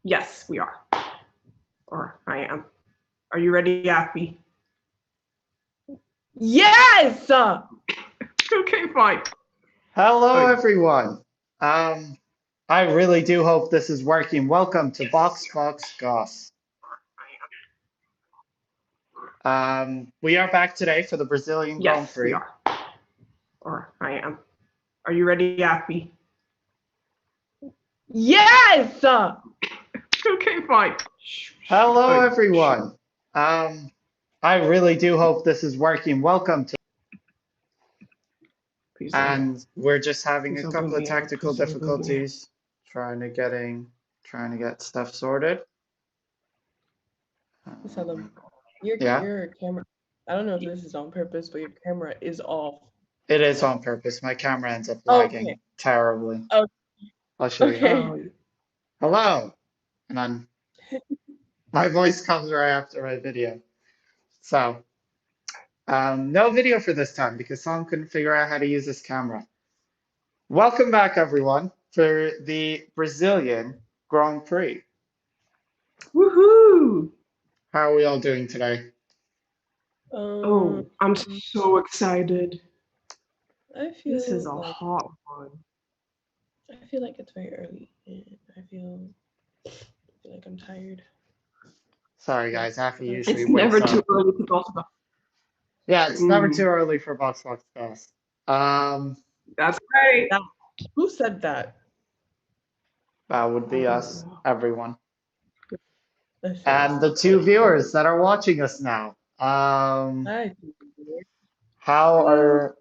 Yes, we are. Or I am. Are you ready, Appy? Yes! Okay, fine. Hello, everyone. I really do hope this is working. Welcome to Goss. We are back today for the Brazilian Grand Yes, we Prix. are. Or I am. Are you ready, Appy? Yes! Okay, fine. Hello, everyone. I really do hope this is working. Welcome to, Please don't. and we're just having Please a don't couple boot of me out. technical Please don't boot me. difficulties, trying to get stuff sorted. Salem, your Yeah, your camera. I don't know if this is on purpose, but your camera is off. it is on purpose. My camera ends up Okay. lagging terribly. Oh, I'll show you. okay. Hello, and then my voice comes right after my video. So, no video for this time because someone couldn't figure out how to use this camera. Welcome back, everyone, for the Brazilian Grand Prix. Woohoo! How are we all doing today? Oh, I'm so excited. I feel This is a like hot one. I feel like it's very early, and I feel like I'm tired. Sorry, guys. Happy usually It's wakes never too up. early to talk about. Yeah, it's never too early for Box Goss. That's right. Now, who said that? That would be us, everyone, That's and the two viewers that are watching us now. Hi. How are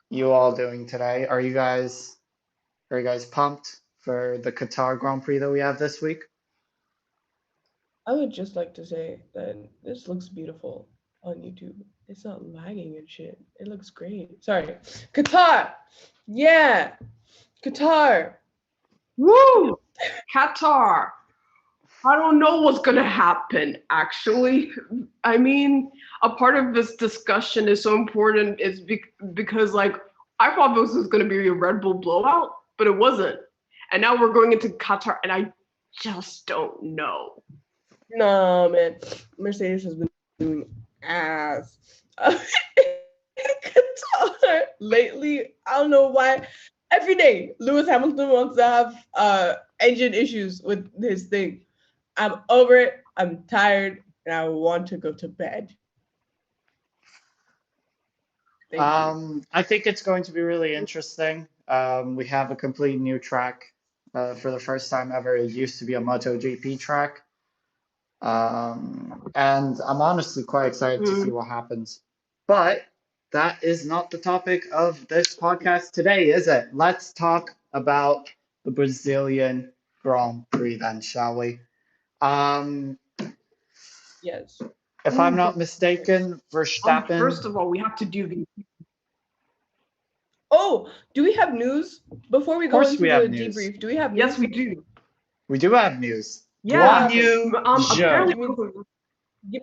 you all doing today? Are you guys pumped for the Qatar Grand Prix that we have this week? I would just like to say that this looks beautiful on YouTube. It's not lagging and shit. It looks great. Sorry. Qatar! Yeah! Qatar! Woo! Qatar. I don't know what's going to happen, actually. I mean, a part of this discussion is so important is because, like, I thought this was going to be a Red Bull blowout, but it wasn't. And now we're going into Qatar, and I just don't know. No, man. Mercedes has been doing ass. Qatar lately, I don't know why. Every day, Lewis Hamilton wants to have engine issues with his thing. I'm over it. I'm tired, and I want to go to bed. I think it's going to be really interesting. We have a complete new track for the first time ever. It used to be a MotoGP track. And I'm honestly quite excited to see what happens. But that is not the topic of this podcast today, is it? Let's talk about the Brazilian Grand Prix then, shall we? Yes. If I'm not mistaken, Verstappen. First of all, we have to do the. Oh, do we have news before we go into the debrief? Do we have news? Yes, we do. We do have news. Yeah. Guan Yu Zhou.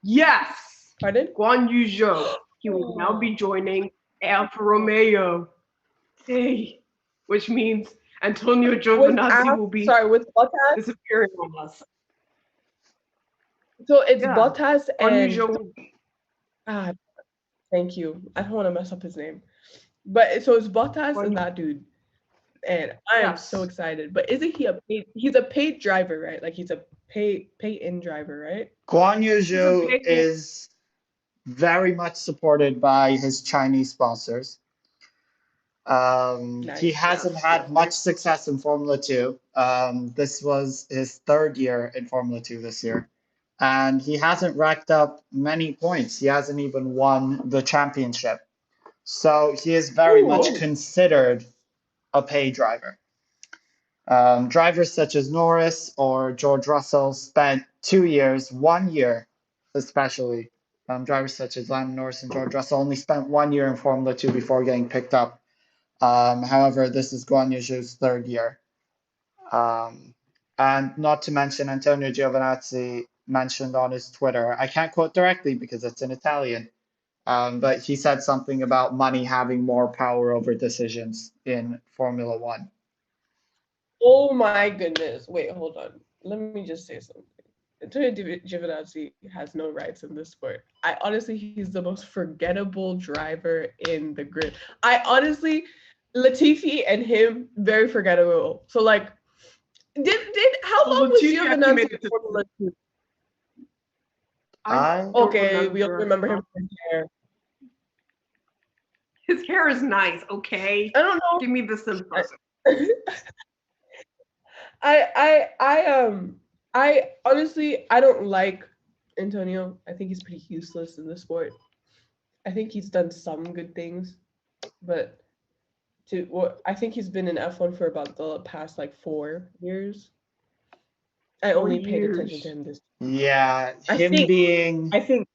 Yes. Pardon? Guan Yu Zhou. He will now be joining Alfa Romeo. Hey, which means Antonio Giovinazzi will be with Bottas disappearing on us. So it's Bottas and Zhou. Thank you. I don't want to mess up his name. But so it's Bottas and that dude. And I am so excited. But isn't he he's a paid driver, right? Like he's a pay-in driver, right? Guan Yu Zhou is very much supported by his Chinese sponsors. He hasn't had much success in Formula 2. This was his third year in Formula 2 this year. And he hasn't racked up many points. He hasn't even won the championship. So he is very much considered a pay driver. Drivers such as Norris or George Russell spent 2 years, 1 year especially. Drivers such as Lando Norris and George Russell only spent 1 year in Formula 2 before getting picked up. However, this is Guan Yu Zhou's third year. And not to mention Antonio Giovinazzi mentioned on his Twitter, I can't quote directly because it's in Italian, but he said something about money having more power over decisions in Formula One. Oh my goodness. Wait, hold on. Let me just say something. Antonio Giovinazzi has no rights in this sport. I honestly, he's the most forgettable driver in the grid. I honestly, Latifi and him, very forgettable. So like, how long was Latifi actually made Giovinazzi it to- before Latifi? I don't Okay, we all remember remember. him for his hair. His hair is nice, okay? I don't know. Give me the simplicity. I honestly I don't like Antonio. I think he's pretty useless in the sport. I think he's done some good things, but I think he's been in F1 for about the past like 4 years. I only paid attention to him this. Yeah, I him think being I think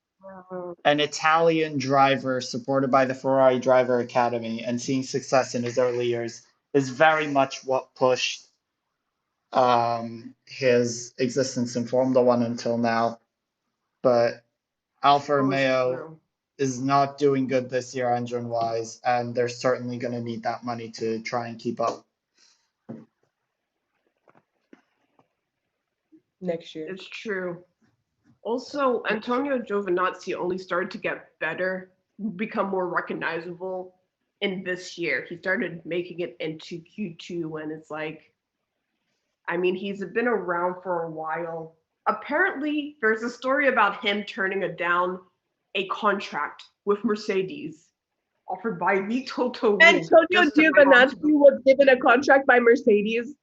an Italian driver supported by the Ferrari Driver Academy and seeing success in his early years is very much what pushed his existence in Formula One until now. But Alfa Romeo is not doing good this year engine wise, and they're certainly going to need that money to try and keep up. next year. It's true. Also, Antonio Giovinazzi only started to get better, become more recognizable in this year. He started making it into Q2, and it's like, I mean, he's been around for a while. Apparently, there's a story about him turning down a contract with Mercedes offered by Vito Toru. Antonio Giovinazzi was given a contract by Mercedes,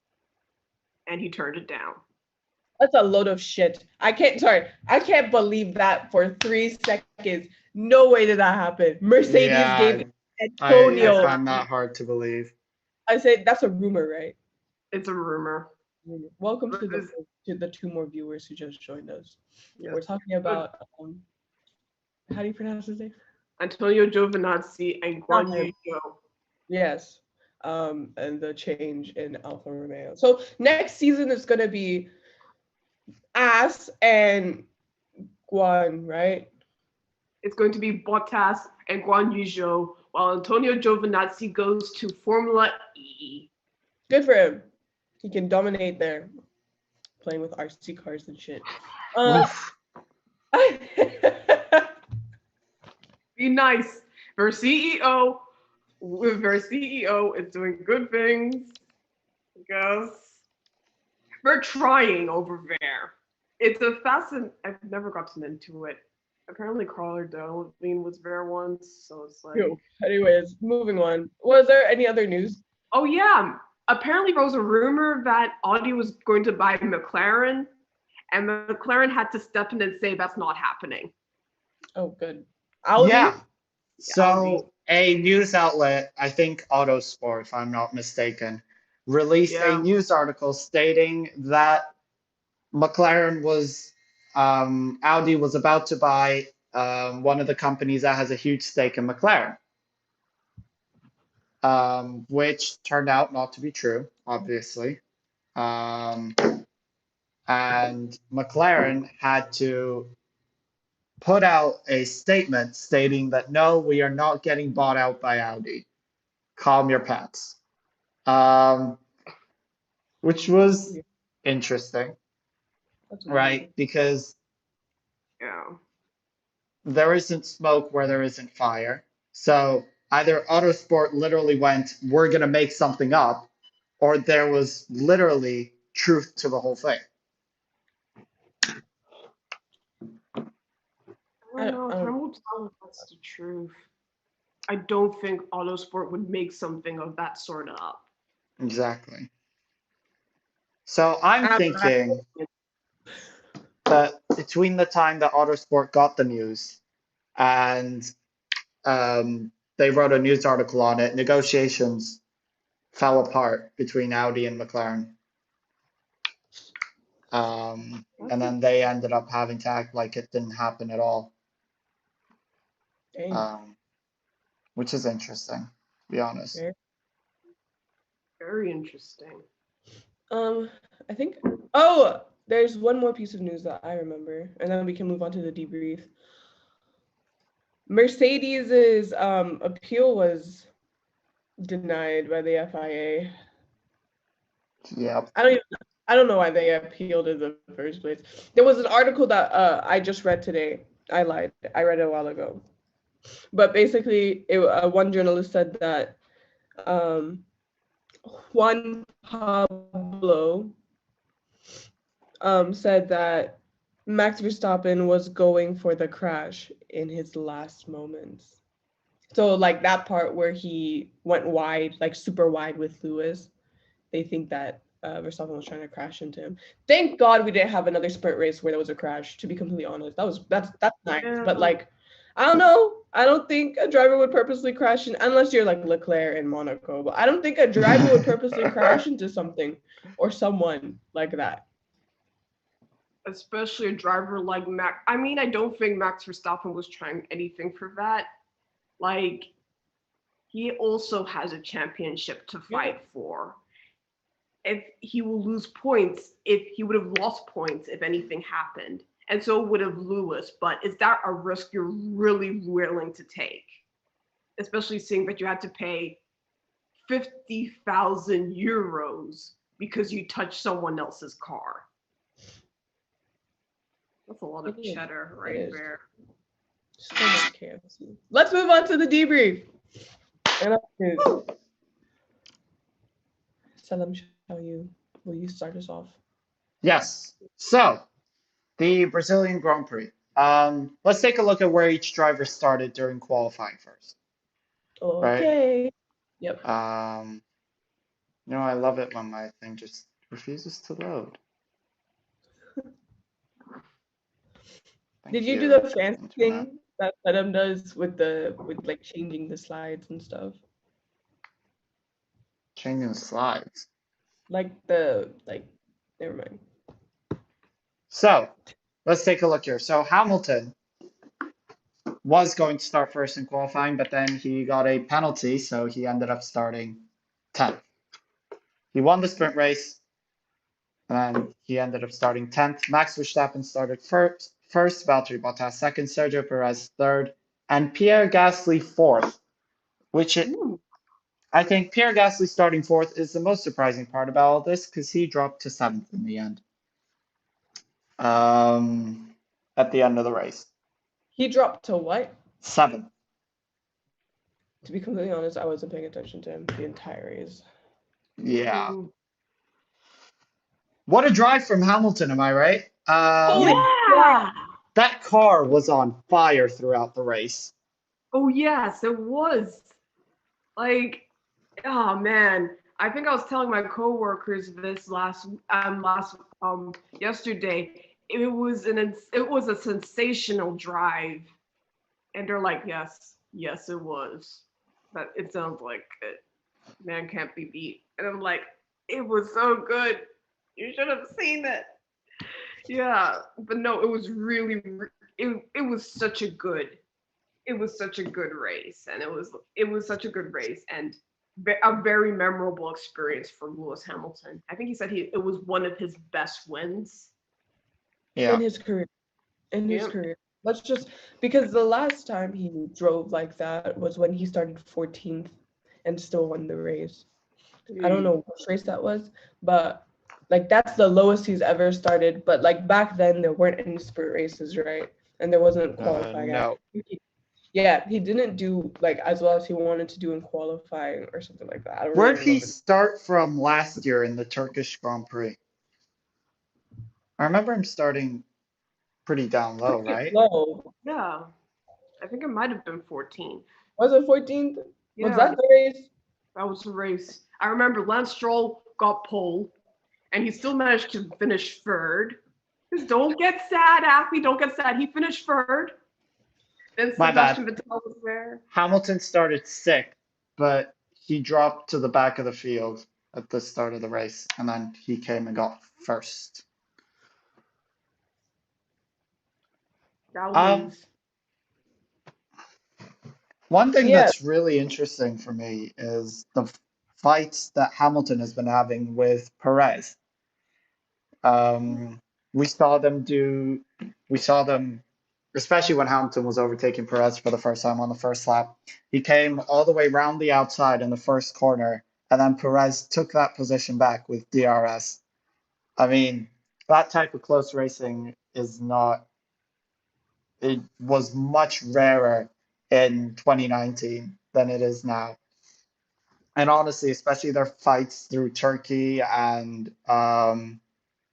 and he turned it down. That's a load of shit. I can't believe that for 3 seconds. No way did that happen. Mercedes gave Antonio. I find that hard to believe. I say that's a rumor, right? It's a rumor. Welcome to the 2 more viewers who just joined us. Yes. We're talking about how do you pronounce his name? Antonio Giovinazzi and Guan Yu Zhou. Yes. And the change in Alfa Romeo. So next season is gonna be Ass and Guan, right? It's going to be Bottas and Guan Yu Zhou, while Antonio Giovinazzi goes to Formula E. Good for him. He can dominate there, playing with RC cars and shit. Be nice. Their CEO is doing good things. Because they're trying over there. It's a I've never gotten into it. Apparently, Carla Delevingne was there once, so it's like. Anyways, moving on. Was there any other news? Oh yeah, apparently there was a rumor that Audi was going to buy McLaren, and McLaren had to step in and say that's not happening. Oh, good. Audi? Yeah. So a news outlet, I think Autosport, if I'm not mistaken, released a news article stating that McLaren was Audi was about to buy one of the companies that has a huge stake in McLaren, which turned out not to be true, obviously. And McLaren had to put out a statement stating that no, we are not getting bought out by Audi. Calm your pants. Which was interesting, right? Because there isn't smoke where there isn't fire. So either Autosport literally went, we're going to make something up, or there was literally truth to the whole thing. I don't know. Time will tell if that's the truth. I don't think Autosport would make something of that sort up. Exactly. So I'm thinking that between the time that Autosport got the news and they wrote a news article on it, negotiations fell apart between Audi and McLaren. And then they ended up having to act like it didn't happen at all. Which is interesting, to be honest. Very interesting. I think there's one more piece of news that I remember, and then we can move on to the debrief. Mercedes's appeal was denied by the FIA. Yep. I don't know why they appealed in the first place. There was an article that I just read today. I lied. I read it a while ago. But basically, one journalist said that Juan Pablo said that Max Verstappen was going for the crash in his last moments. So like that part where he went wide, like super wide with Lewis, they think that Verstappen was trying to crash into him. Thank God we didn't have another sprint race where there was a crash. To be completely honest, that's nice. Yeah. But like, I don't know. I don't think a driver would purposely crash in, unless you're like Leclerc in Monaco. But I don't think a driver would purposely crash into something or someone like that. Especially a driver like Max. I mean, I don't think Max Verstappen was trying anything for that. Like, he also has a championship to fight for. If he will lose points, if he would have lost points if anything happened, and so would have Lewis. But is that a risk you're really willing to take? Especially seeing that you had to pay 50,000 euros because you touched someone else's car. That's a lot of cheddar right there. So much chaos. Let's move on to the debrief. Salam, will you start us off? Yes. So, the Brazilian Grand Prix. Let's take a look at where each driver started during qualifying first. Okay. Right? Yep. I love it when my thing just refuses to load. Did you do the fancy thing that Adam does with like changing the slides and stuff? Changing the slides? Never mind. So, let's take a look here. So, Hamilton was going to start first in qualifying, but then he got a penalty, so he ended up starting 10th. He won the sprint race, and he ended up starting 10th. Max Verstappen started first, Valtteri Bottas second, Sergio Perez third, and Pierre Gasly fourth, I think Pierre Gasly starting fourth is the most surprising part about all this because he dropped to 7th in the end. At the end of the race. He dropped to what? 7th. To be completely honest, I wasn't paying attention to him the entire race. Yeah. What a drive from Hamilton, am I right? Yeah. That car was on fire throughout the race. Oh yes, it was. Like, oh man, I think I was telling my coworkers this yesterday. It was a sensational drive, and they're like, yes, it was. But it sounds like it. Man can't be beat, and I'm like, it was so good. You should have seen it. Yeah, but no, it was really. It was such a good. It was such a good race, and it was such a good race, and a very memorable experience for Lewis Hamilton. I think he said it was one of his best wins. Yeah. In his career. Let's just, because the last time he drove like that was when he started 14th and still won the race. I don't know which race that was, but like that's the lowest he's ever started. But like back then there weren't any sprint races, right? And there wasn't qualifying. No. Yeah, he didn't do like as well as he wanted to do in qualifying or something like that. Where'd he start from last year in the Turkish Grand Prix? I remember him starting pretty down low, right? Low. Yeah. I think it might have been 14th. Was it 14th? Yeah. Was that the race? That was the race. I remember Lance Stroll got pole, and he still managed to finish third. Just don't get sad, Appy. Don't get sad. He finished third. Then Sebastian Vettel was there. Hamilton started 6th, but he dropped to the back of the field at the start of the race, and then he came and got first. One thing that's really interesting for me is the fights that Hamilton has been having with Perez. We saw them, especially when Hamilton was overtaking Perez for the first time on the first lap. He came all the way around the outside in the first corner and then Perez took that position back with DRS. I mean, that type of close racing is not, it was much rarer in 2019 than it is now. And honestly, especially their fights through Turkey and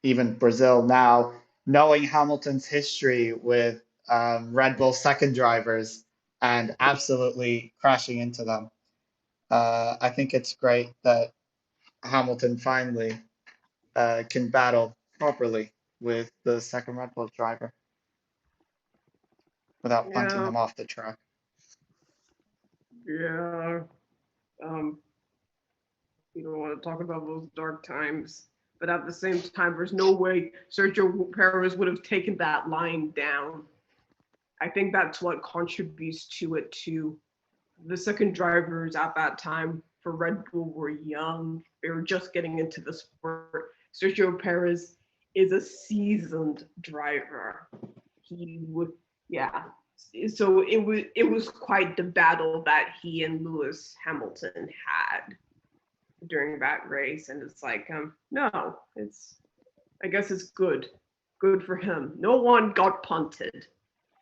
even Brazil now, knowing Hamilton's history with Red Bull second drivers and absolutely crashing into them. I think it's great that Hamilton finally can battle properly with the second Red Bull driver without punting Yeah, them off the track. yeah. Um, you don't want to talk about those dark times, but at the same time, there's no way Sergio Perez would have taken that line down. I think that's what contributes to it too. The second drivers at that time for Red Bull were young. They were just getting into the sport. Sergio Perez is a seasoned driver. He would, yeah. So it was quite the battle that he and Lewis Hamilton had during that race, and it's like, no, I guess it's good for him. No one got punted.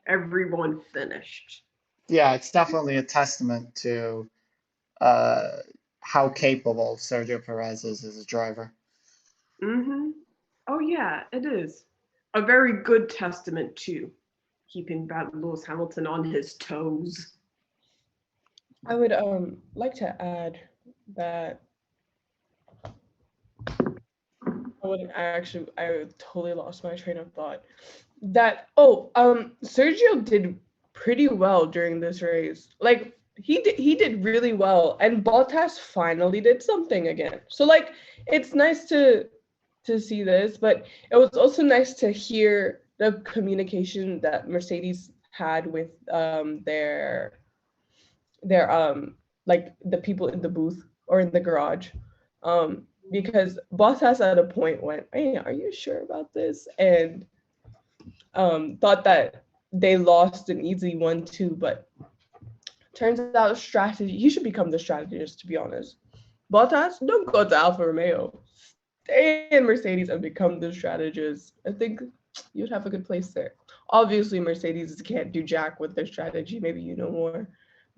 Everyone finished. Yeah, it's definitely a testament to uh, how capable Sergio Perez is as a driver. Mm-hmm. Oh yeah, it is a very good testament to keeping that Lewis Hamilton on his toes. I would like to add that I totally lost my train of thought. That Sergio did pretty well during this race. Like he did really well, and Bottas finally did something again. So like it's nice to see this, but it was also nice to hear the communication that Mercedes had with their like the people in the booth or in the garage. Because Bottas at a point went, "Hey, are you sure about this?" and thought that they lost an easy 1-2, but turns out strategy. He should become the strategist, to be honest. Bottas, don't go to Alfa Romeo. Stay in Mercedes and become the strategist. I think you'd have a good place there. Obviously, Mercedes can't do jack with their strategy. Maybe you know more,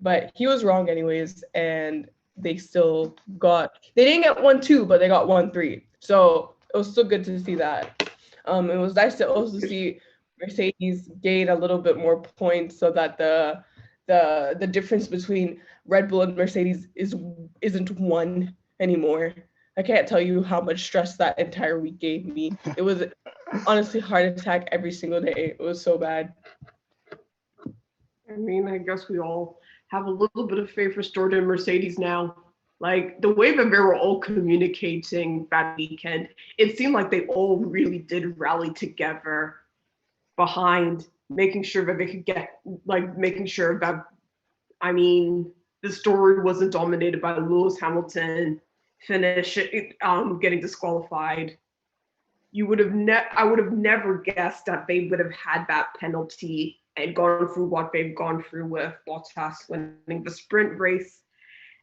but he was wrong anyways, and they still got. They didn't get 1-2, but they got 1-3. So it was still good to see that. It was nice to also see Mercedes gain a little bit more points, so that the difference between Red Bull and Mercedes isn't one anymore. I can't tell you how much stress that entire week gave me. It was honestly heart attack every single day. It was so bad. I mean, I guess we all have a little bit of faith restored in Mercedes now. Like the way that they were all communicating that weekend, it seemed like they all really did rally together behind making sure that they could get, like, making sure that, I mean, the story wasn't dominated by Lewis Hamilton getting disqualified. I would have never guessed that they would have had that penalty and gone through what they've gone through with Bottas winning the sprint race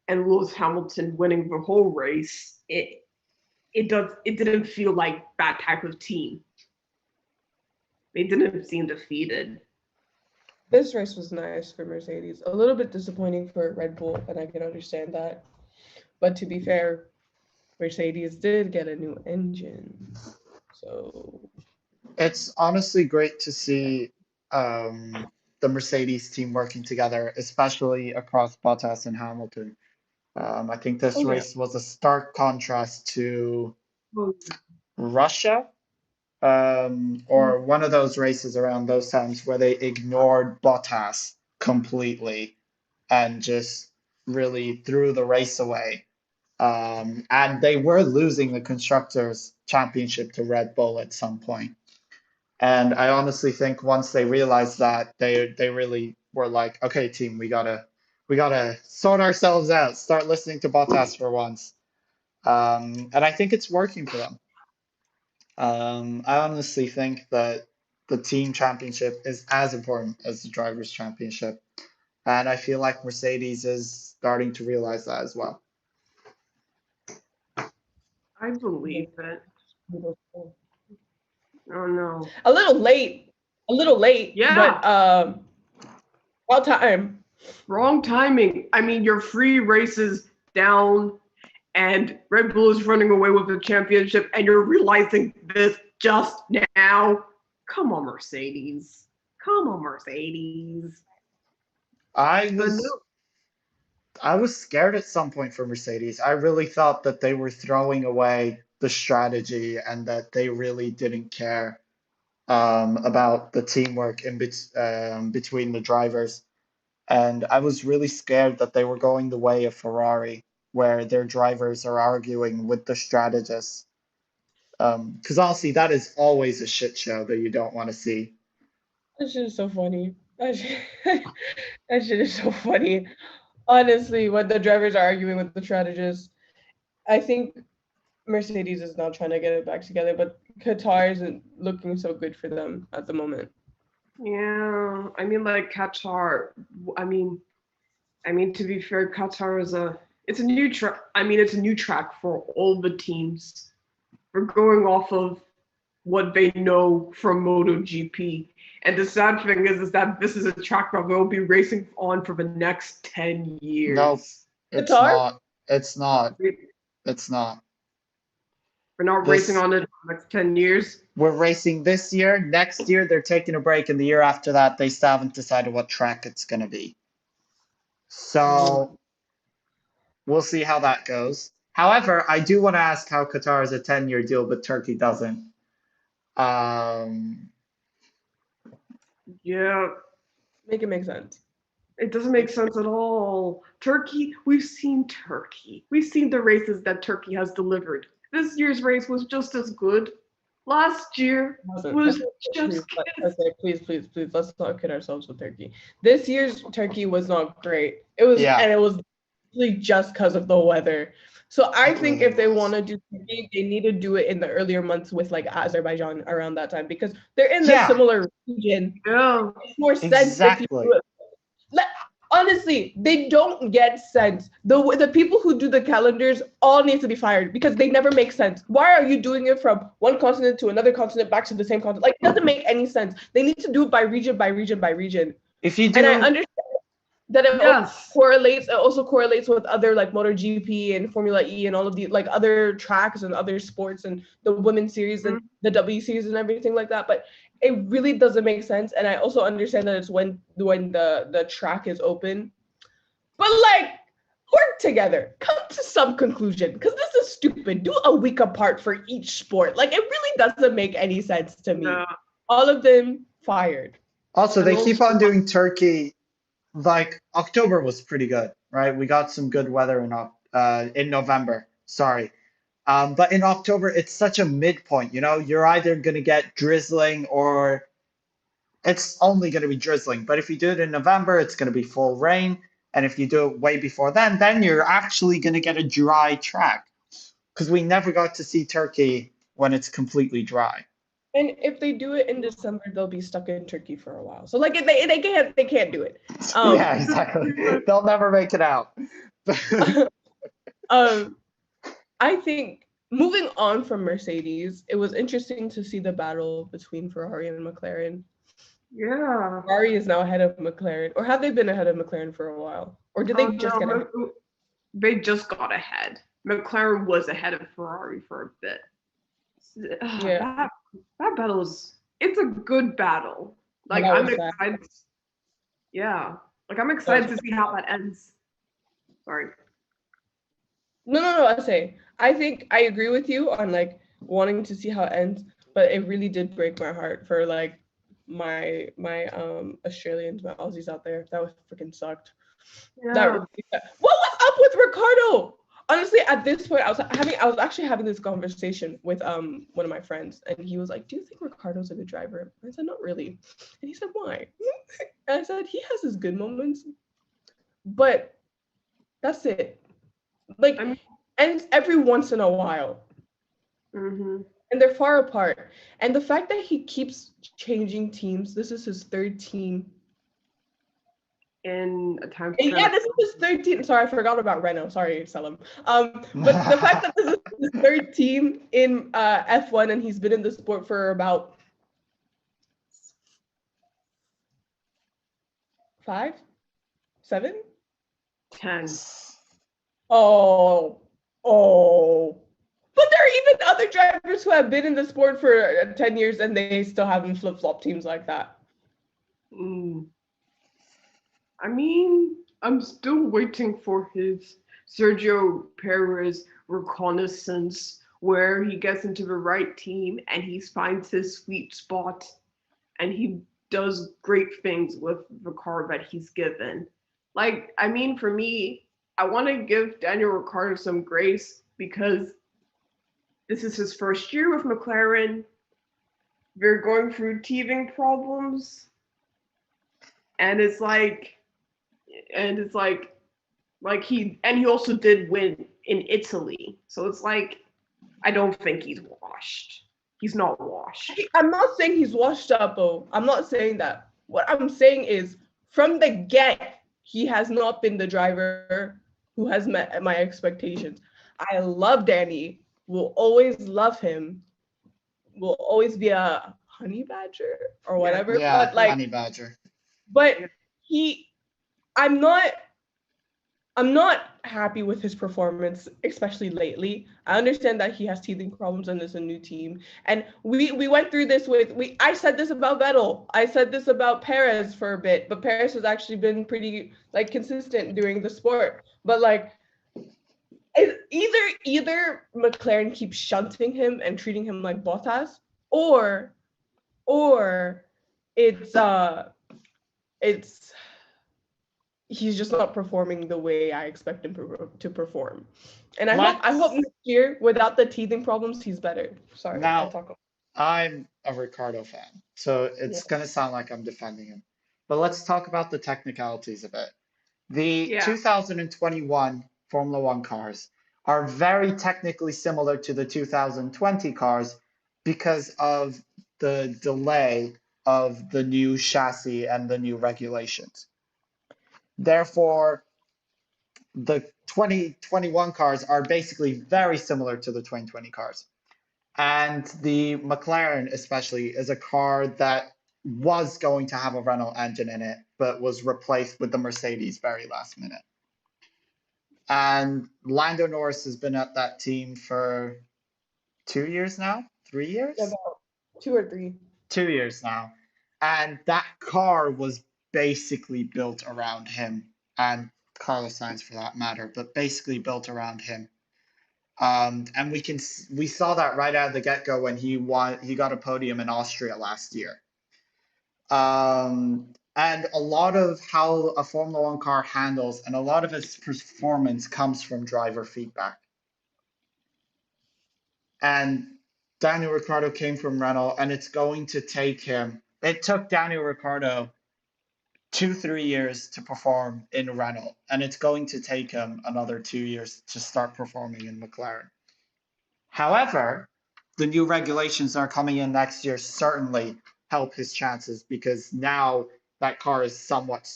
and Lewis Hamilton winning the whole race. It didn't feel like that type of team. They didn't seem defeated. This race was nice for Mercedes. A little bit disappointing for Red Bull, and I can understand that. But to be fair, Mercedes did get a new engine. So It's honestly great to see the Mercedes team working together, especially across Bottas and Hamilton. I think this yeah. race was a stark contrast to Oh, Russia, or one of those races around those times where they ignored Bottas completely and just really threw the race away. And they were losing the Constructors' Championship to Red Bull at some point. And I honestly think once they realized that, they really were like, okay, team, we gotta sort ourselves out, start listening to Bottas for once. And I think it's working for them. I honestly think that the team championship is as important as the drivers' championship. And I feel like Mercedes is starting to realize that as well. I believe it. Beautiful. Oh no. A little late. Yeah. But about time. Wrong timing. I mean, your free races down, and Red Bull is running away with the championship, and you're realizing this just now. Come on, Mercedes. Come on, Mercedes. I But was no, I was scared at some point for Mercedes. I really thought that they were throwing away the strategy and that they really didn't care about the teamwork between the drivers. And I was really scared that they were going the way of Ferrari, where their drivers are arguing with the strategists. Because honestly, that is always a shit show that you don't want to see. That shit is so funny. That shit is so funny. Honestly, when the drivers are arguing with the strategists, I think Mercedes is now trying to get it back together, but Qatar isn't looking so good for them at the moment. yeah. I mean, like Qatar. I mean, to be fair, Qatar is it's a new track. I mean, it's a new track for all the teams. We're going off of what they know from MotoGP. And the sad thing is that this is a track that we'll be racing on for the next 10 Nope, years. it's Qatar? not. It's not. It's not. We're not racing This on it for the next 10 years. We're racing this year. Next year, they're taking a break, and the year after that, they still haven't decided what track it's going to be. So we'll see how that goes. However, I do want to ask how Qatar is a 10-year deal, but Turkey doesn't. Um, Yeah, Make it make sense. it doesn't make sense at all. Turkey, we've seen Turkey. We've seen the races that Turkey has delivered. This year's race was just as good. Last year was just Please, let's not kid ourselves with Turkey. This year's Turkey was not great. It was, Yeah. and it was really just because of the weather. So I think if they want to do Turkey, they need to do it in the earlier months with like Azerbaijan around that time because they're in the Yeah. similar region. yeah. It makes more sense if you do it. Honestly, they don't get sense. The people who do the calendars all need to be fired because they never make sense. Why are you doing it from one continent to another continent back to the same continent? Like, it doesn't make any sense. They need to do it by region, by region, by region. If you do, And I understand that it Yes. also correlates with other like MotoGP and Formula E and all of the like other tracks and other sports and the women's series and the W series and everything like that. But it really doesn't make sense. And I also understand that it's when the track is open. But like work together, come to some conclusion because this is stupid. Do a week apart for each sport. Like it really doesn't make any sense to me. No. All of them fired. also, And they keep also- on doing Turkey. Like October was pretty good, right? We got some good weather in November. Sorry. But in October, it's such a midpoint, you know? You're either going to get drizzling or it's only going to be drizzling. But if you do it in November, it's going to be full rain. And if you do it way before then you're actually going to get a dry track. Because we never got to see Turkey when it's completely dry. And if they do it in December, they'll be stuck in Turkey for a while. So like they can't do it. Yeah, exactly. They'll never make it out. I think moving on from Mercedes, it was interesting to see the battle between Ferrari and McLaren. Yeah. Ferrari is now ahead of McLaren, or have they been ahead of McLaren for a while? Or did they just get ahead? They just got ahead. McLaren was ahead of Ferrari for a bit. Yeah. That battle it's a good battle. Like That I'm was sad. excited. Yeah. Like I'm excited to see how that ends. Sorry. No, I think I agree with you on like wanting to see how it ends, but it really did break my heart for like my Australians, my Aussies out there. That was freaking sucked. Yeah. What was up with Ricardo? Honestly, at this point, I was actually having this conversation with one of my friends, and he was like, "Do you think Ricardo's a good driver?" I said, "Not really," and he said, "Why?" And I said, "He has his good moments, but that's it. Like, and every once in a while." Mm-hmm. And they're far apart. And the fact that he keeps changing teams, this is his third team. In a time. Yeah, this is his third team. Sorry, I forgot about Renault. Sorry, Selim. But the fact that this is his third team in F1, and he's been in the sport for about 5, 7. 10. Oh. But there are even other drivers who have been in the sport for 10 years and they still haven't flip-flop teams like that. I mean, I'm still waiting for his Sergio Perez reconnaissance where he gets into the right team and he finds his sweet spot and he does great things with the car that he's given. Like, I mean, for me, I want to give Daniel Ricciardo some grace because this is his first year with McLaren. They're going through teething problems. And it's like he also did win in Italy. So it's like, I don't think he's washed. He's not washed. I'm not saying he's washed up, though. I'm not saying that. What I'm saying is, from the get, he has not been the driver who has met my expectations. I love Danny. Will always love him. Will always be a honey badger or whatever. Yeah, but like, honey badger. But I'm not happy with his performance, especially lately. I understand that he has teething problems and there's a new team. And we went through this I said this about Vettel. I said this about Perez for a bit, but Perez has actually been pretty like consistent during the sport. But like either McLaren keeps shunting him and treating him like Bottas, or it's he's just not performing the way I expect him to perform. And I hope next year, without the teething problems, he's better. Sorry. Now, I'm a Ricciardo fan, so it's going to sound like I'm defending him. But let's talk about the technicalities of it. The 2021 Formula One cars are very technically similar to the 2020 cars because of the delay of the new chassis and the new regulations. Therefore, the 2021 cars are basically very similar to the 2020 cars. And the McLaren especially is a car that was going to have a Renault engine in it, but was replaced with the Mercedes very last minute. And Lando Norris has been at that team for 2 years now, 3 years? About 2 or 3. 2 years now. And that car was basically built around him, and Carlos Sainz for that matter, but basically built around him. And we saw that right out of the get-go when he got a podium in Austria last year. And a lot of how a Formula One car handles and a lot of its performance comes from driver feedback. And Daniel Ricciardo came from Renault, and it took Daniel Ricciardo 2-3 years to perform in Renault, and it's going to take him another 2 years to start performing in McLaren. However, the new regulations that are coming in next year certainly help his chances because now that car is somewhat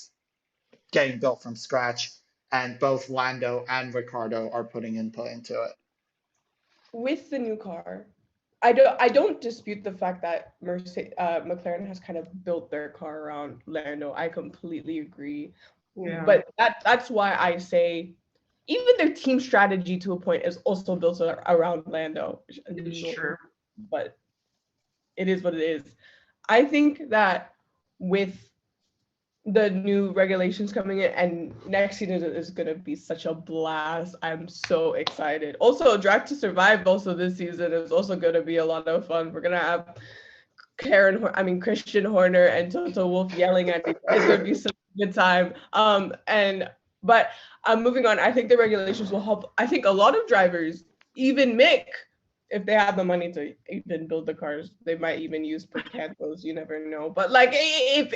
getting built from scratch, and both Lando and Ricciardo are putting input into it. With the new car, I don't dispute the fact that McLaren has kind of built their car around Lando. I completely agree. Yeah. But that's why I say even their team strategy to a point is also built around Lando. It's true. But it is what it is. I think that with the new regulations coming in, and next season is going to be such a blast. I'm so excited. Also, Drive to Survive also this season is also going to be a lot of fun. We're going to have Christian Horner and Toto Wolff yelling at each other. It's going to be such a good time. But moving on, I think the regulations will help. I think a lot of drivers, even Mick, if they have the money to even build the cars, they might even use Picantos. You never know. But like, if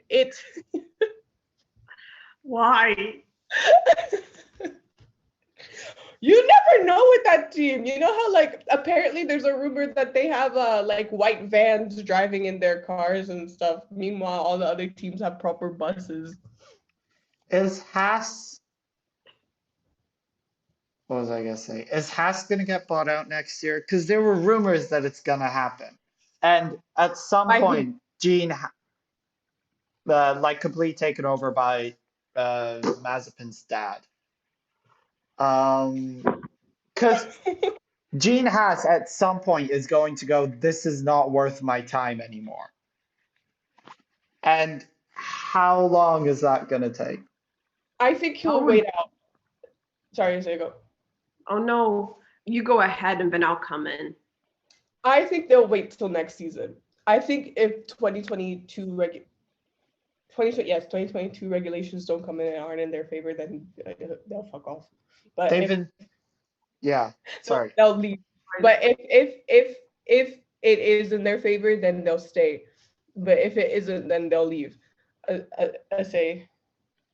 it Why? You never know with that team. You know how like apparently there's a rumor that they have like white vans driving in their cars and stuff. Meanwhile, all the other teams have proper buses. Is Haas What was I gonna say? Is Haas gonna get bought out next year? Because there were rumors that it's gonna happen, and at some By who? point, like complete taken over by Mazepin's dad. Because Gene Haas at some point is going to go, this is not worth my time anymore. And how long is that gonna take? I think he'll wait out. Sorry, say go. Oh no, you go ahead and then I'll come in. I think they'll wait till next season. I think if 2022 regulations don't come in and aren't in their favor, then they'll fuck off. But They've been, yeah, sorry. they'll leave. But if it is in their favor, then they'll stay. But if it isn't, then they'll leave. I say.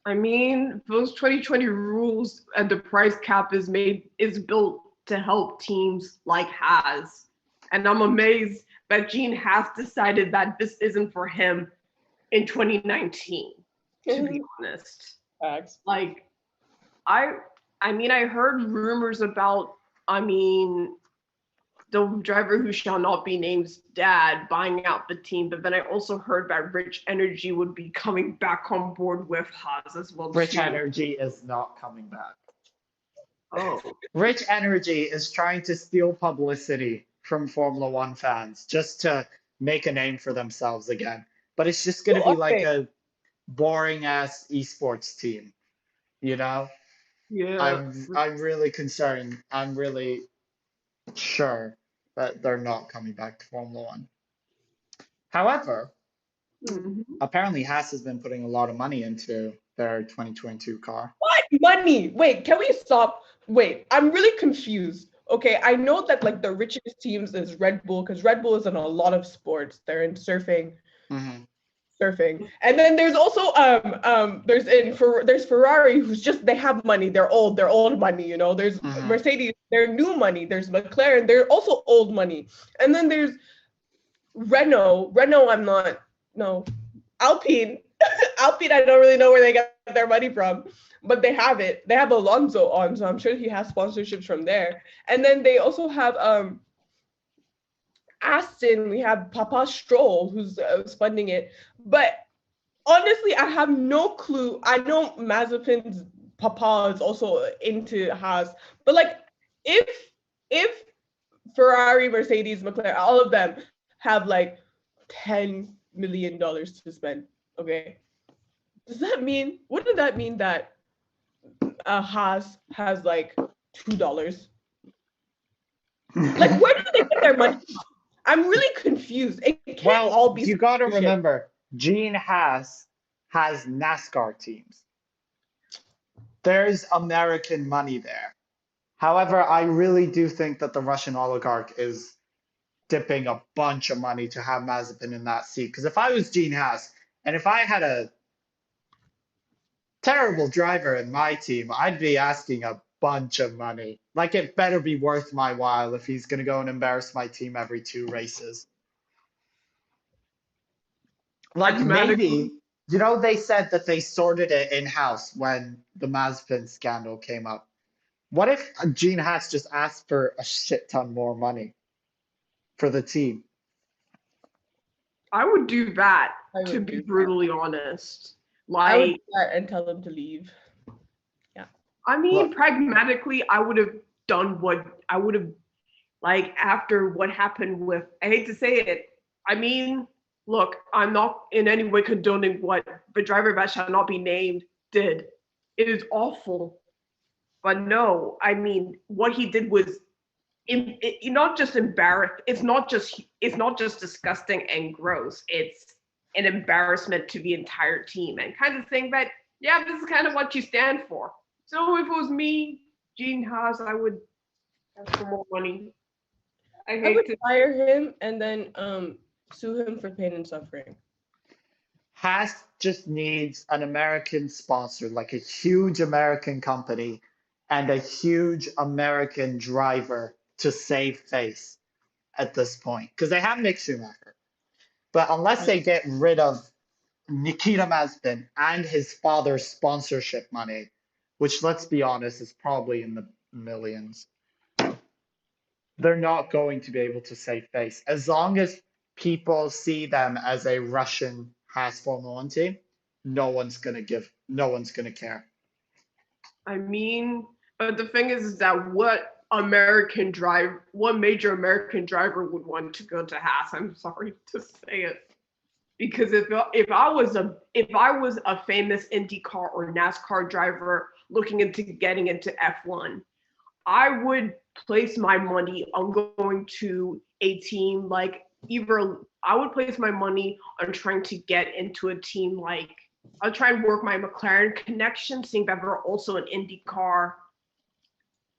I mean, those 2020 rules and the price cap is built to help teams like Haas. And I'm amazed that Gene Haas decided that this isn't for him in 2019, to be honest. Facts. Like, I mean, I heard rumors about, the driver who shall not be named's dad buying out the team, but then I also heard that Rich Energy would be coming back on board with Haas as well. Rich Energy is not coming back. Oh. Rich Energy is trying to steal publicity from Formula One fans just to make a name for themselves again. But it's just going to be like a boring ass esports team, you know? Yeah. I'm really concerned. I'm really sure that they're not coming back to Formula One. However, apparently Haas has been putting a lot of money into their 2022 car. What money? Wait, can we stop? Wait, I'm really confused. Okay, I know that like the richest teams is Red Bull because Red Bull is in a lot of sports. They're in surfing, surfing, and then there's also there's Ferrari who's just they have money. They're old money. You know, there's Mercedes, they're new money. There's McLaren, they're also old money, and then there's Renault. Alpine. Alpine, I don't really know where they get their money from, but they have it. They have Alonso on, so I'm sure he has sponsorships from there. And then they also have Aston. We have Papa Stroll, who's funding it. But honestly, I have no clue. I know Mazepin's Papa is also into Haas, but like if Ferrari, Mercedes, McLaren, all of them have like $10 million to spend. Okay. What does that mean that Haas has like $2? Like, where do they get their money from? I'm really confused. It can't all be. You got to remember, Gene Haas has NASCAR teams. There's American money there. However, I really do think that the Russian oligarch is dipping a bunch of money to have Mazepin in that seat. Because if I was Gene Haas, and if I had a terrible driver in my team, I'd be asking a bunch of money. Like, it better be worth my while if he's going to go and embarrass my team every 2 races. Like, maybe, you know, they said that they sorted it in-house when the Mazepin scandal came up. What if Gene Haas just asked for a shit ton more money for the team? I would do that, to be brutally honest. Like, I would do that and tell them to leave. Yeah. I mean, pragmatically, I would have done what I would have, like, after what happened with, I hate to say it, I mean, look, I'm not in any way condoning what the driver that shall not be named did. It is awful. But no, I mean, what he did was not just embarrassed. It's not just disgusting and gross. It's an embarrassment to the entire team and kind of saying that, yeah, this is kind of what you stand for. So if it was me, Gene Haas, I would ask for more money. I would fire him and then sue him for pain and suffering. Haas just needs an American sponsor, like a huge American company and a huge American driver to save face at this point. Because they have Mick Schumacher. But unless they get rid of Nikita Mazepin and his father's sponsorship money, which, let's be honest, is probably in the millions. They're not going to be able to save face. As long as people see them as a Russian Haas Formula One team, no one's gonna care. I mean, but the thing is that what major American driver would want to go to Haas? I'm sorry to say it, because if I was a famous IndyCar or NASCAR driver looking into getting into F1, I would place my money on going to a team like I would place my money on trying to get into a team like I'll try and work my McLaren connection, seeing that they're also an IndyCar.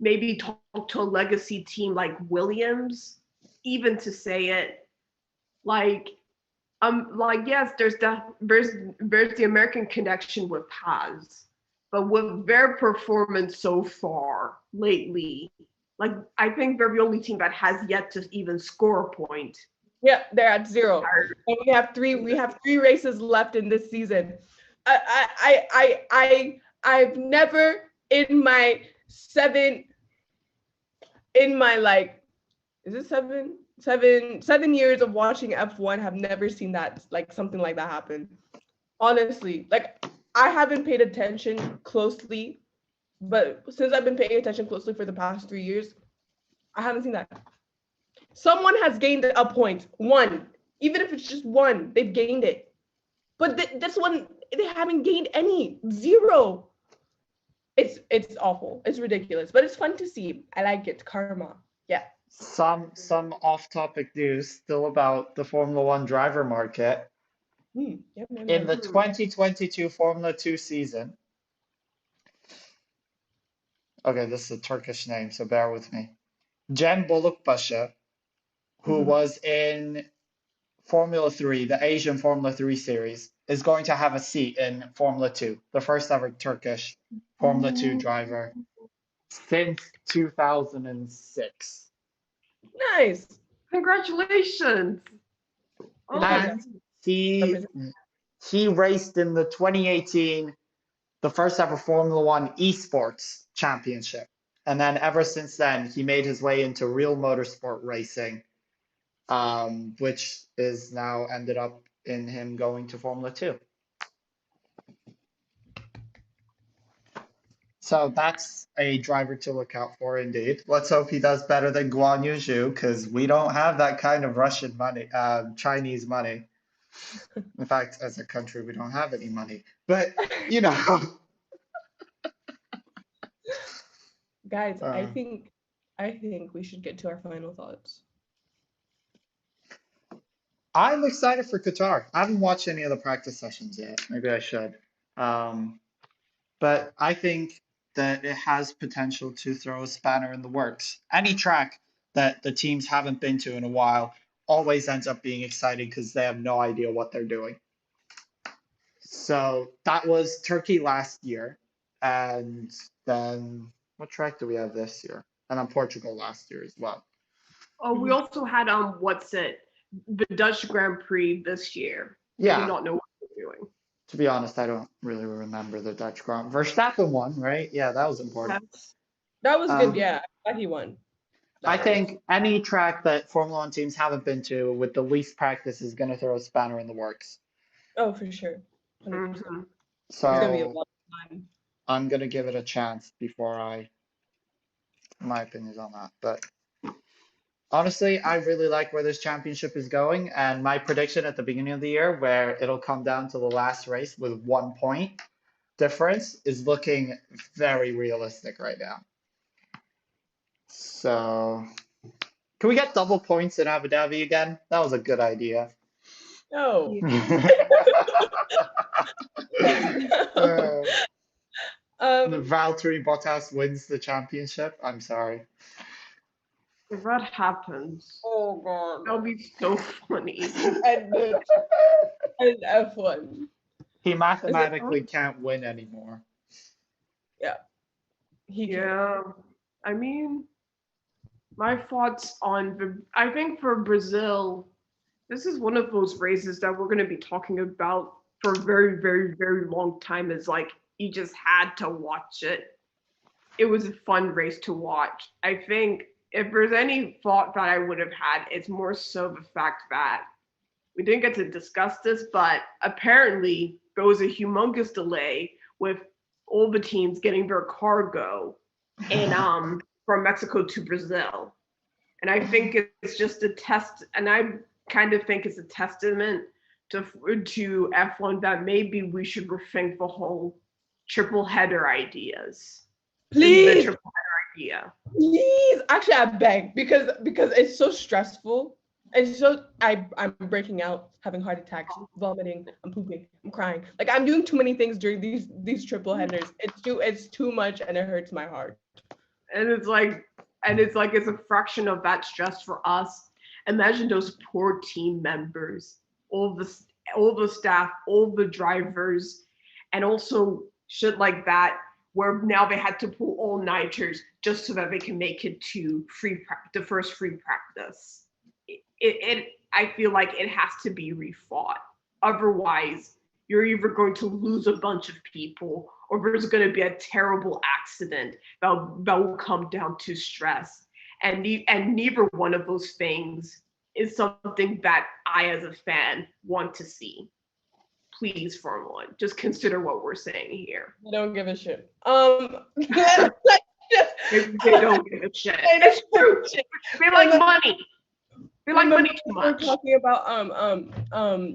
Maybe talk to a legacy team like Williams, even to say it. Yes, there's the American connection with Paz, but with their performance so far lately, I think they're the only team that has yet to even score a point. Yeah, they're at 0. And we have three races left in this season. I've never in my is it 7 years of watching F1 have never seen that something like that happen. Honestly, I haven't paid attention closely, but since I've been paying attention closely for the past 3 years, I haven't seen that. Someone has gained a point, one, even if it's just one, they've gained it. But this one, they haven't gained any, 0. It's awful. It's ridiculous, but it's fun to see. I like it. Karma. Yeah. Some off-topic news still about the Formula One driver market. In the 2022 Formula 2 season, okay, this is a Turkish name, so bear with me. Cem Bolukbaşı, who was in Formula 3, the Asian Formula 3 series, is going to have a seat in Formula 2, the first ever Turkish Formula 2 driver since 2006. Nice. Congratulations. And he raced in the 2018, the first ever Formula One esports championship. And then ever since then, he made his way into real motorsport racing, which is now ended up in him going to Formula 2. So that's a driver to look out for indeed. Let's hope he does better than Guan Yu Zhu, because we don't have that kind of Russian money, Chinese money. In fact, as a country, we don't have any money. But, Guys, I think we should get to our final thoughts. I'm excited for Qatar. I haven't watched any of the practice sessions yet. Maybe I should. But I think that it has potential to throw a spanner in the works. Any track that the teams haven't been to in a while always ends up being exciting because they have no idea what they're doing. So that was Turkey last year. And then what track do we have this year? And then Portugal last year as well. Oh, we also had the Dutch Grand Prix this year. Yeah. I do not know what they're doing. To be honest, I don't really remember the Dutch Grand Prix. Verstappen won, right? Yeah, that was important. That was good, yeah. He won. I think any track that Formula One teams haven't been to with the least practice is going to throw a spanner in the works. Oh, for sure. Mm-hmm. So it's gonna be a lot of time. I'm going to give it a chance before my opinions on that. But honestly, I really like where this championship is going. And my prediction at the beginning of the year, where it'll come down to the last race with 1 point difference, is looking very realistic right now. So, can we get double points in Abu Dhabi again? That was a good idea. No. Valtteri Bottas wins the championship. I'm sorry. If that happens, oh god, that'll be so funny. And F1. He mathematically can't win anymore. Yeah. I mean, my thoughts on I think for Brazil, this is one of those races that we're going to be talking about for a very, very, very long time. Is you just had to watch it. it was a fun race to watch. I think if there's any thought that I would have had, it's more so the fact that we didn't get to discuss this, but apparently there was a humongous delay with all the teams getting their cargo in from Mexico to Brazil. And I think it's just a test, and I kind of think it's a testament to F1 that maybe we should rethink the whole triple header ideas. Please. The triple header idea. Please. Actually, I beg because it's so stressful. And so I'm breaking out, having heart attacks, vomiting, I'm pooping, I'm crying. Like I'm doing too many things during these triple headers. It's too much and it hurts my heart. And it's like it's a fraction of that stress for us. Imagine those poor team members, all the staff, all the drivers, and also shit like that, where now they had to pull all-nighters just so that they can make it to the first free practice. I feel like it has to be refought. Otherwise, you're either going to lose a bunch of people or there's going to be a terrible accident that will come down to stress. And neither one of those things is something that I, as a fan, want to see. Please, Formula One, just consider what we're saying here. I don't give a shit. They don't give a shit. It's true. They like money. They like money too much. We're talking about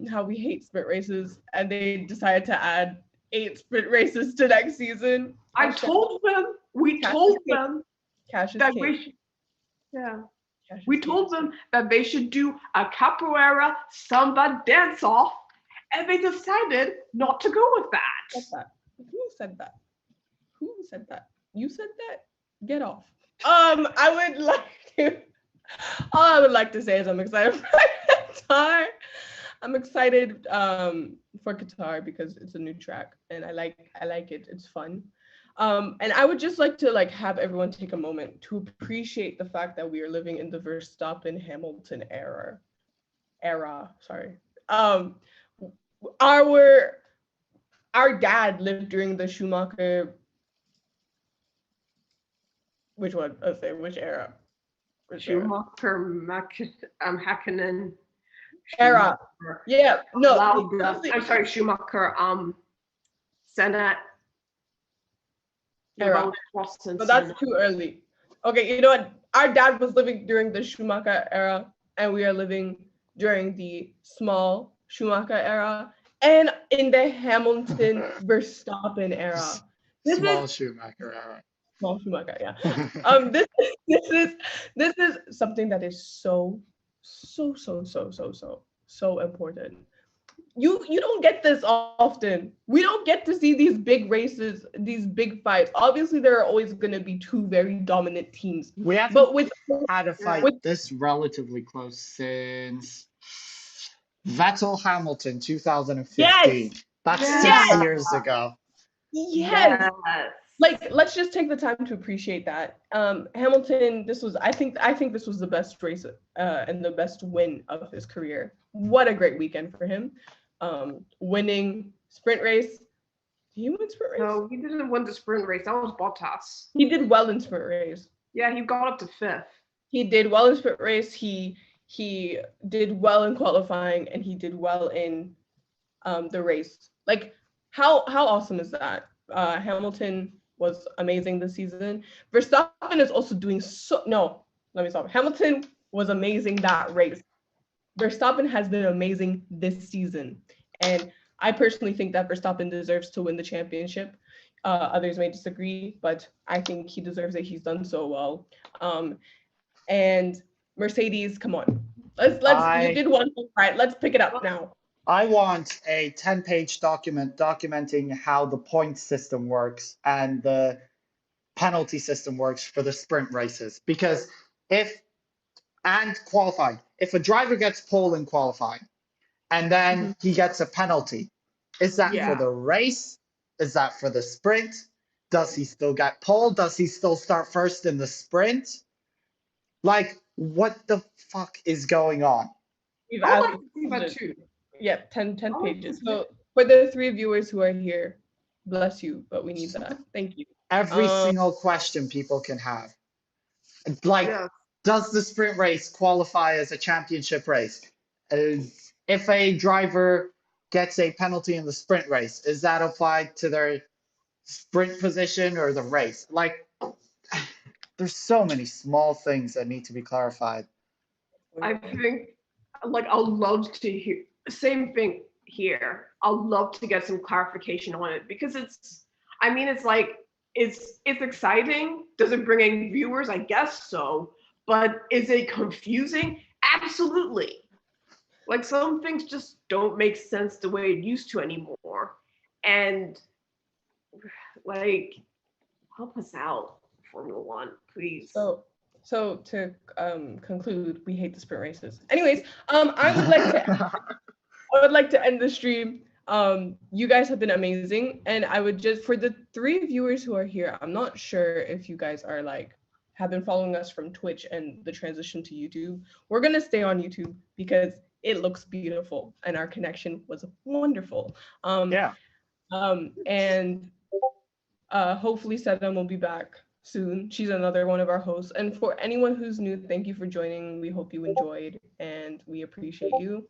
how we hate sprint races, and they decided to add 8 sprint races to next season. I told them. We told them that we should. Yeah. We told them that they should do a capoeira samba dance off, and they decided not to go with that. Who said that? Who said that? You said that? Get off. I would like to. All I would like to say is I'm excited for Qatar. I'm excited for Qatar because it's a new track and I like it. It's fun. And I would just like to have everyone take a moment to appreciate the fact that we are living in the Verstappen Hamilton era. Sorry. Our dad lived during the Schumacher. Which one? Let's say which era? Schumacher, Hakkinen era. Yeah, no. I'm sorry, Schumacher, Senna. Era. But that's too early. Okay, you know what? Our dad was living during the Schumacher era, and we are living during the small Schumacher era, and in the Hamilton Verstappen era. Schumacher era. Small Schumacher, yeah. This is something that is so important. You don't get this often. We don't get to see these big races, these big fights. Obviously, there are always going to be 2 very dominant teams. We haven't had a fight this relatively close since Vettel Hamilton 2015. Yes! That's 6 years ago. Yes. Let's just take the time to appreciate that. Hamilton, I think this was the best race and the best win of his career. What a great weekend for him. Winning sprint race. Did he win sprint race? No, he didn't win the sprint race. That was Bottas. He did well in sprint race. Yeah, he got up to 5th. He did well in sprint race. He did well in qualifying, and he did well in the race. How awesome is that? Hamilton was amazing this season. Verstappen is also doing Hamilton was amazing that race. Verstappen has been amazing this season. And I personally think that Verstappen deserves to win the championship. Others may disagree, but I think he deserves it. He's done so well. And Mercedes, come on. You did one thing right. Let's pick it up now. I want a 10-page document documenting how the point system works and the penalty system works for the sprint races. Because qualifying, if a driver gets pole in qualifying and then he gets a penalty, is that for the race? Is that for the sprint? Does he still get pole? Does he still start first in the sprint? What the fuck is going on? I like to see that too. Yeah, 10 pages. So for the 3 viewers who are here, bless you, but we need that. Thank you. Every Um, single question people can have. Like, Yes. does the sprint race qualify as a championship race? If a driver gets a penalty in the sprint race, is that applied to their sprint position or the race? Like, there's so many small things that need to be clarified. I think, like, I'll love to hear, same thing here. I'll love to get some clarification on it because I mean, it's like, it's exciting. Does it bring in viewers? I guess so. But is it confusing? Absolutely. Like, some things just don't make sense the way it used to anymore. And, like, help us out, Formula One, please. so to conclude, we hate the sprint races. Anyways, I would like to end the stream. You guys have been amazing, and I would just, for the 3 viewers who are here, I'm not sure if you guys are like have been following us from Twitch and the transition to YouTube. We're gonna stay on YouTube because it looks beautiful and our connection was wonderful. Yeah. And hopefully Sedam will be back soon. She's another one of our hosts. And for anyone who's new, thank you for joining. We hope you enjoyed and we appreciate you.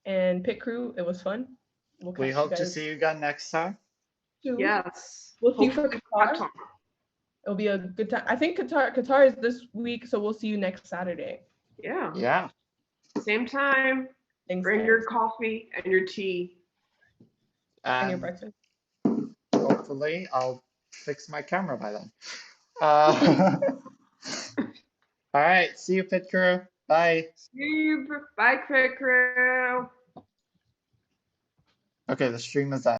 And Pit Crew, it was fun. We hope to see you again next time. soon. Yes. We'll see you for Hopefully Qatar. It'll be a good time. I think Qatar is this week, so we'll see you next Saturday. Yeah. Yeah. Same time. Thanks, Bring guys. your coffee and your tea. And your And breakfast. hopefully I'll fix my camera by then. All right. See you, Pit Crew. Bye. See you. Bye, Quick Crew. Okay, the stream is done.